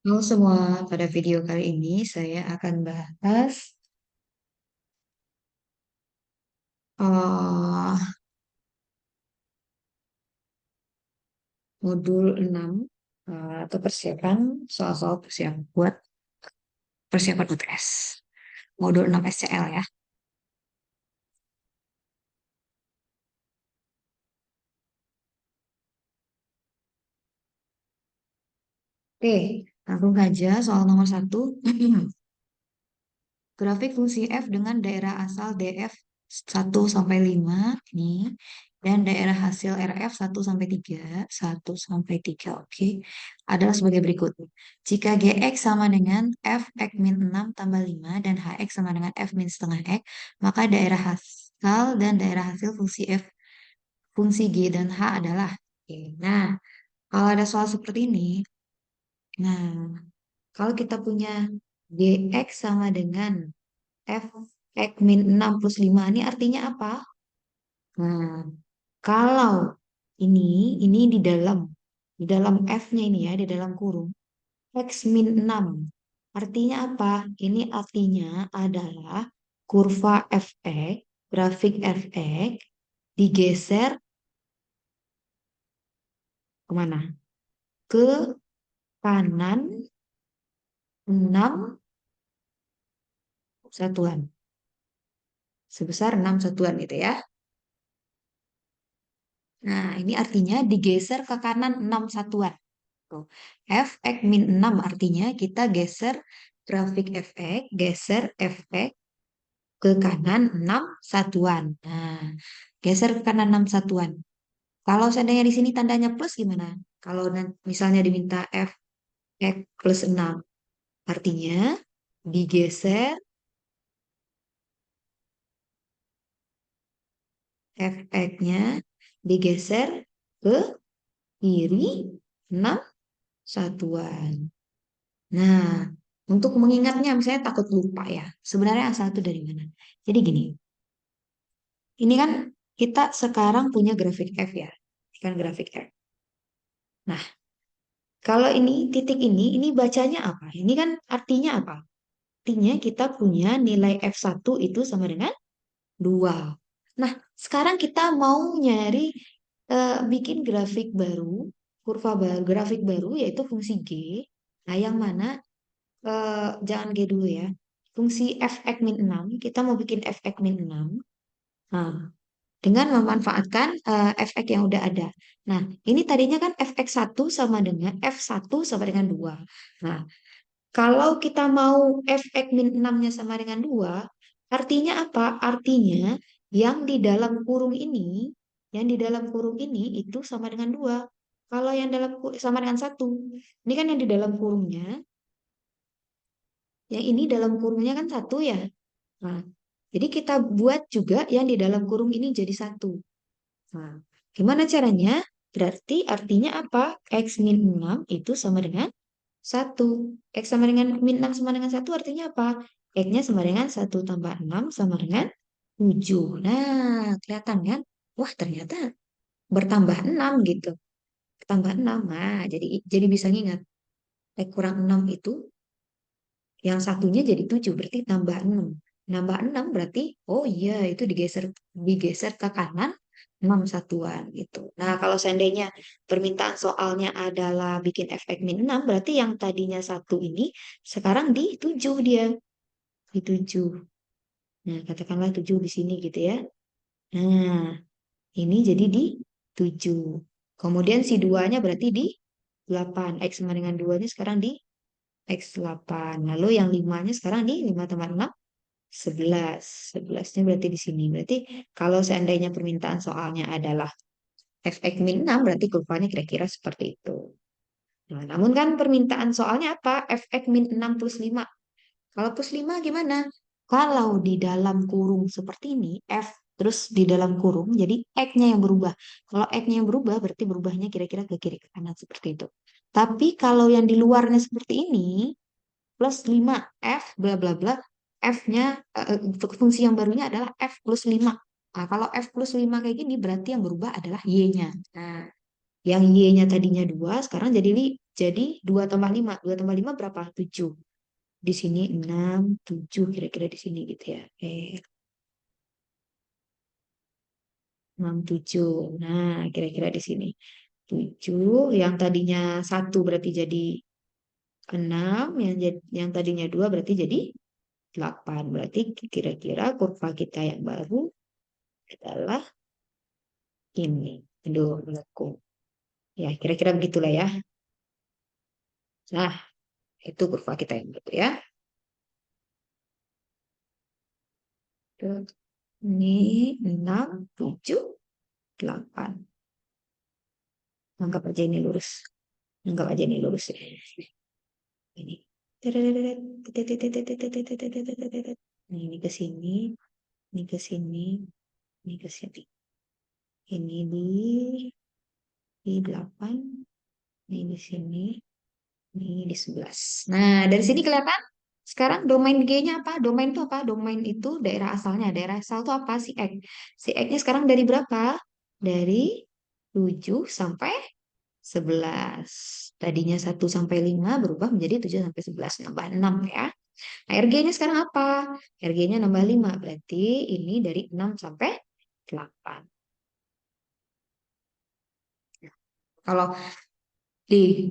Halo semua, pada video kali ini saya akan bahas uh, modul 6 atau persiapan soal-soal persiapan buat persiapan UTS. Modul 6 SCL ya. Oke, langsung saja soal nomor 1. Grafik fungsi f dengan daerah asal df 1 sampai 5 nih dan daerah hasil RF 1 sampai 3, 1 sampai 3, oke, adalah sebagai berikut. Jika Gx sama dengan Fx min 6 tambah 5 dan Hx sama dengan F min setengah X, maka daerah asal dan daerah hasil fungsi f fungsi G dan H adalah. Oke. Nah, kalau ada soal seperti ini, nah, kalau kita punya Gx sama dengan F X min 6 plus 5 ini artinya apa? Nah, kalau ini di dalam F-nya ini ya, di dalam kurung X min 6. Artinya apa? Ini artinya adalah kurva Fx, grafik Fx digeser kemana? Ke kanan 6 satuan. Sebesar 6 satuan itu ya. Nah, ini artinya digeser ke kanan 6 satuan. Tuh. Fx min 6 artinya kita geser grafik Fx, geser Fx ke kanan 6 satuan. Nah, geser ke kanan 6 satuan. Kalau seandainya di sini tandanya plus gimana? Kalau misalnya diminta Fx plus 6, artinya digeser Fx-nya digeser ke kiri 6 satuan. Nah, untuk mengingatnya, misalnya takut lupa ya, sebenarnya asal itu dari mana? Jadi gini, ini kan kita sekarang punya grafik F ya, ini kan grafik F. Nah, kalau ini titik ini bacanya apa? Ini kan artinya apa? Artinya kita punya nilai F1 itu sama dengan 2. Nah, sekarang kita mau nyari bikin grafik baru, kurva baru, grafik baru yaitu fungsi G. Nah, yang mana jangan G dulu ya. Fungsi fx min 6 kita mau bikin fx min 6. Nah, dengan memanfaatkan fx yang udah ada. Nah, ini tadinya kan fx1 sama dengan f1 sama dengan 2. Nah, kalau kita mau fx min 6-nya sama dengan 2, artinya apa? Artinya yang di dalam kurung ini itu sama dengan 2. Kalau yang sama dengan 1. Ini kan yang di dalam kurungnya, yang ini dalam kurungnya kan 1 ya. Nah, jadi kita buat juga yang di dalam kurung ini jadi 1. Nah, gimana caranya? Berarti artinya apa? X min 6 itu sama dengan 1. X sama dengan min 6 sama dengan 1 artinya apa? X-nya sama dengan 1 tambah 6 sama dengan 7. Nah, kelihatan kan? Wah, ternyata bertambah 6 gitu. Bertambah 6. Nah, jadi bisa ngingat. X kurang 6 itu yang satunya jadi 7 berarti tambah 6. Nambah 6 berarti, oh iya itu digeser digeser ke kanan 6 satuan gitu. Nah, kalau seandainya permintaan soalnya adalah bikin efek min 6 berarti yang tadinya 1 ini sekarang di 7 dia. Di 7. Nah, katakanlah 7 di sini gitu ya. Nah, ini jadi di 7. Kemudian si 2-nya berarti di 8. X sama dengan 2-nya sekarang di X8. Lalu yang 5-nya sekarang di 5 tambah 6, 11. 11-nya berarti di sini. Berarti kalau seandainya permintaan soalnya adalah fx min 6, berarti kurvanya kira-kira seperti itu. Nah, namun kan permintaan soalnya apa? Fx min 6 plus 5. Kalau plus 5 gimana? Kalau di dalam kurung seperti ini, F terus di dalam kurung, jadi X-nya yang berubah. Kalau X-nya yang berubah, berarti berubahnya kira-kira ke kiri ke kanan seperti itu. Tapi kalau yang di luarnya seperti ini, plus 5F bla bla bla, F-nya fungsi yang barunya adalah F plus 5. Nah, kalau F plus 5 kayak gini berarti yang berubah adalah Y-nya. Nah, yang Y-nya tadinya 2 sekarang jadi 2 tambah 5. 2 tambah 5 berapa? 7. Di sini 6, 7 kira-kira di sini gitu ya. 6, 7. Nah, kira-kira di sini. 7 yang tadinya 1 berarti jadi 6, yang tadinya 2 berarti jadi 8. Berarti kira-kira kurva kita yang baru adalah ini. Aduh, melengkung. Ya, kira-kira begitulah ya. Nah, itu kurva kita yang baru ya. Tuh, ini 6, 7, 8. Anggap aja ini lurus. Anggap aja ini lurus ya. Ini. Nah, ini ke sini, ini ke sini, ini ke sini. Ini di 8, ini di sini, ini di 11. Nah, dari sini kelihatan sekarang domain G-nya apa? Domain itu apa? Domain itu daerah asalnya. Daerah asal itu apa? Si X. Si X-nya sekarang dari berapa? Dari 7 sampai 11. Tadinya 1 sampai 5 berubah menjadi 7 sampai 11. Nambah 6 ya. Nah, RG-nya sekarang apa? RG-nya nambah 5. Berarti ini dari 6 sampai 8. Kalau di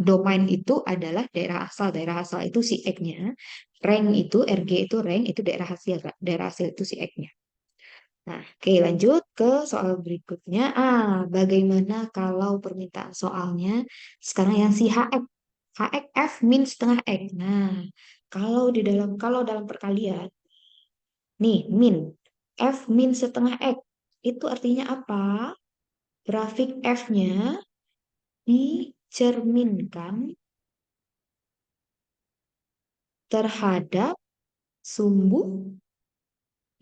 domain itu adalah daerah asal. Daerah asal itu si X-nya. Rank itu, RG itu rank, itu daerah hasil. Daerah hasil itu si X-nya. Nah, oke lanjut ke soal berikutnya. Bagaimana kalau permintaan soalnya sekarang yang si HX. HX F min setengah X. Nah, kalau dalam perkalian, nih min. F min setengah X. Itu artinya apa? Grafik F-nya dicerminkan terhadap sumbu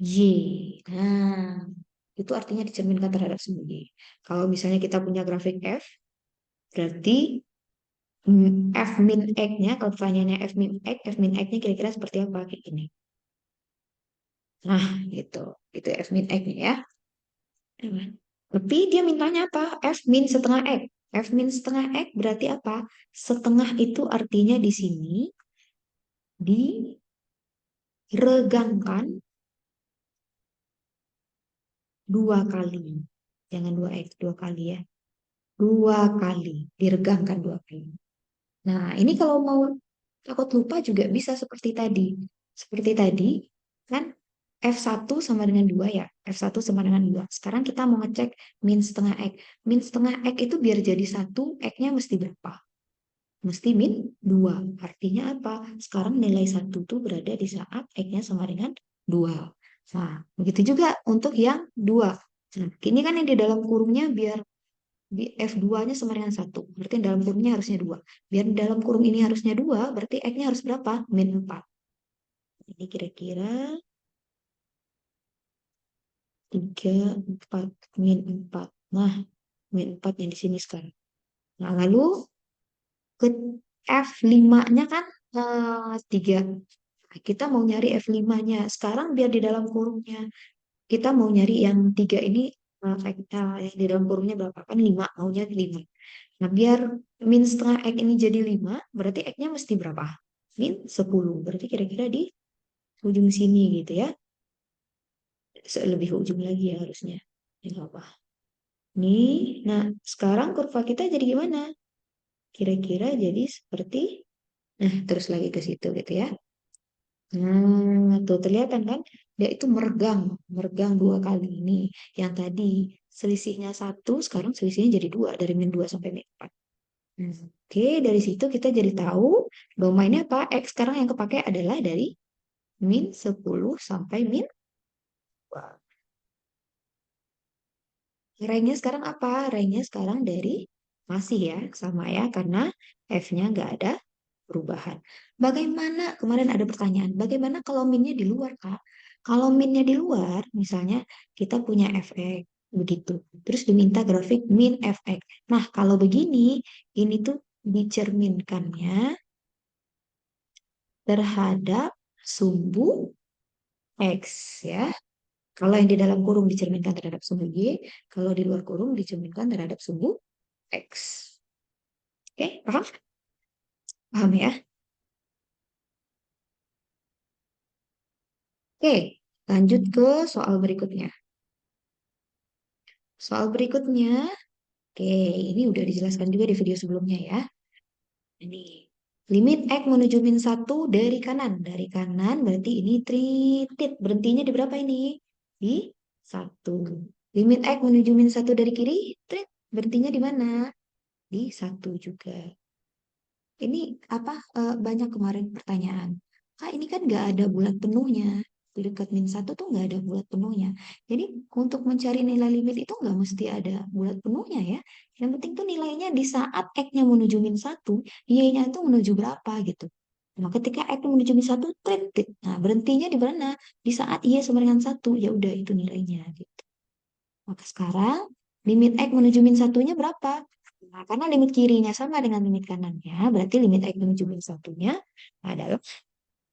Y. Nah, itu artinya dicerminkan terhadap sumbu Y. Kalau misalnya kita punya grafik F, berarti F min X-nya, kalau pertanyaannya F min X-nya kira-kira seperti apa? Kayak gini. Nah, gitu. Itu F min X-nya ya. Tapi dia mintanya apa? F min setengah X. F min setengah X berarti apa? Setengah itu artinya di sini diregangkan 2 kali. Jangan 2X, 2 kali ya. 2 kali. Diregangkan 2 kali. Nah, ini kalau mau takut lupa juga bisa seperti tadi. Seperti tadi, kan F1 sama dengan 2 ya. F1 sama dengan 2. Sekarang kita mau ngecek min setengah X. Min setengah X itu biar jadi 1, X-nya mesti berapa? Mesti min 2. Artinya apa? Sekarang nilai 1 tuh berada di saat X-nya sama dengan 2. Nah, begitu juga untuk yang 2. Nah, ini kan yang di dalam kurungnya biar F2-nya sama dengan 1. Berarti dalam kurungnya harusnya 2. Biar dalam kurung ini harusnya 2, berarti X-nya harus berapa? Min 4. Ini kira-kira 3, 4, min 4. Nah, min 4 yang di sini sekarang. Nah, lalu ke F5-nya kan 3. Nah, kita mau nyari F5-nya. Sekarang biar di dalam kurungnya. Kita mau nyari yang 3 ini, yang di dalam kurungnya berapa? Kan 5, maunya 5. Nah, biar min setengah X ini jadi 5, berarti X-nya mesti berapa? Min 10. Berarti kira-kira di ujung sini gitu ya. Lebih ke ujung lagi ya harusnya. Ini apa? Nih, nah sekarang kurva kita jadi gimana? Kira-kira jadi seperti, nah terus lagi ke situ gitu ya. Nah, tuh terlihat kan? Dia itu meregang, meregang 2 kali ini. Yang tadi selisihnya 1, sekarang selisihnya jadi 2, dari min 2 sampai min 4. Oke, dari situ kita jadi tahu domainnya apa? X sekarang yang kepakai adalah dari min 10 sampai min 2. Range-nya sekarang apa? Range-nya sekarang dari masih ya, sama ya, karena F-nya nggak ada perubahan. Bagaimana, kemarin ada pertanyaan, bagaimana kalau min-nya di luar, Kak? Kalau min-nya di luar, misalnya kita punya Fx, begitu. Terus diminta grafik min Fx. Nah, kalau begini, ini tuh dicerminkannya terhadap sumbu X ya. Kalau yang di dalam kurung dicerminkan terhadap sumbu Y, kalau di luar kurung dicerminkan terhadap sumbu X. Oke, paham? Paham ya? Oke, lanjut ke soal berikutnya. Soal berikutnya, oke, ini udah dijelaskan juga di video sebelumnya ya. Ini limit X menuju min satu dari kanan. Dari kanan berarti ini tritit. Berhentinya di berapa ini? Di satu. Limit X menuju min satu dari kiri, trit. Berhentinya di mana? Di satu juga. Ini apa banyak kemarin pertanyaan. Kak, ini kan nggak ada bulat penuhnya. Di dekat min satu tuh nggak ada bulat penuhnya. Jadi untuk mencari nilai limit itu nggak mesti ada bulat penuhnya ya. Yang penting tuh nilainya di saat X-nya menuju min satu, Y-nya itu menuju berapa gitu. Nah, ketika X menuju min satu, trit, trit. Nah, berhentinya di mana? Di saat Y sama dengan satu, ya udah itu nilainya gitu. Maka sekarang limit X menuju min satunya berapa? Nah, karena limit kirinya sama dengan limit kanannya, berarti limit X menuju min satunya adalah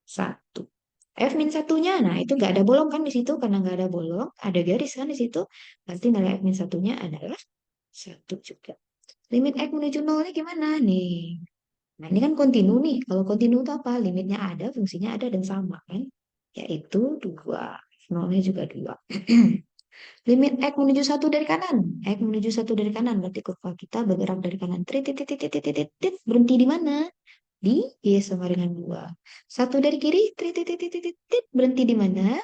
satu. F min satunya, nah itu nggak ada bolong kan di situ, karena nggak ada bolong, ada garis kan di situ, berarti nilai F min satunya adalah satu juga. Limit X menuju nolnya gimana nih? Nah ini kan kontinu nih, kalau kontinu itu apa? Limitnya ada, fungsinya ada dan sama kan? Yaitu dua, nolnya juga dua. Limit X menuju satu dari kanan. X menuju satu dari kanan. Berarti kurva kita bergerak dari kanan. Titit, titit, titit, titit, titit. Berhenti di mana? Di Y sama dengan 2. Satu dari kiri. Titit, titit, titit, titit. Berhenti di mana?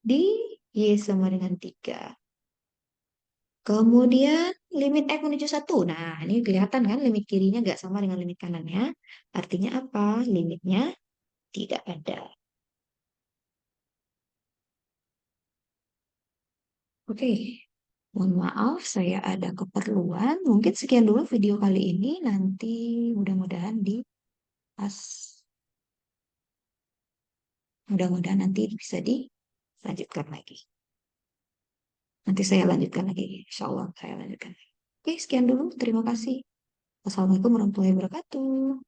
Di Y sama dengan 3. Kemudian limit X menuju satu. Nah, ini kelihatan kan limit kirinya nggak sama dengan limit kanannya. Artinya apa? Limitnya tidak ada. Oke, mohon maaf, saya ada keperluan. Mungkin sekian dulu video kali ini. Nanti mudah-mudahan di pas, mudah-mudahan nanti bisa dilanjutkan lagi. Nanti saya lanjutkan lagi. Insya Allah saya lanjutkan. Oke, sekian dulu. Terima kasih. Wassalamualaikum warahmatullahi wabarakatuh.